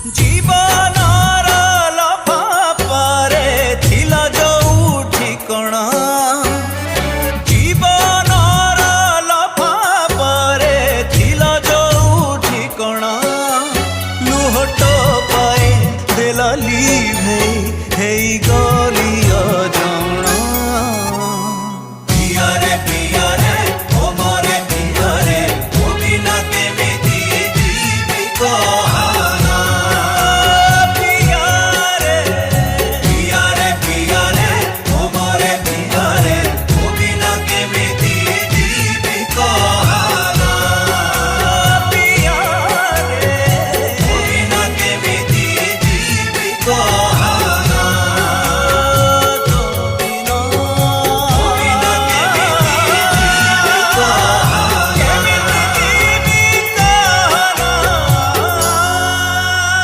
জীবনর লফাফারে থিলা যৌ ঠিকଣା জীবনর লফাফারে থিলা যৌ ঠিকଣା লুহট পায়ে দেলা লিভেই হেই গো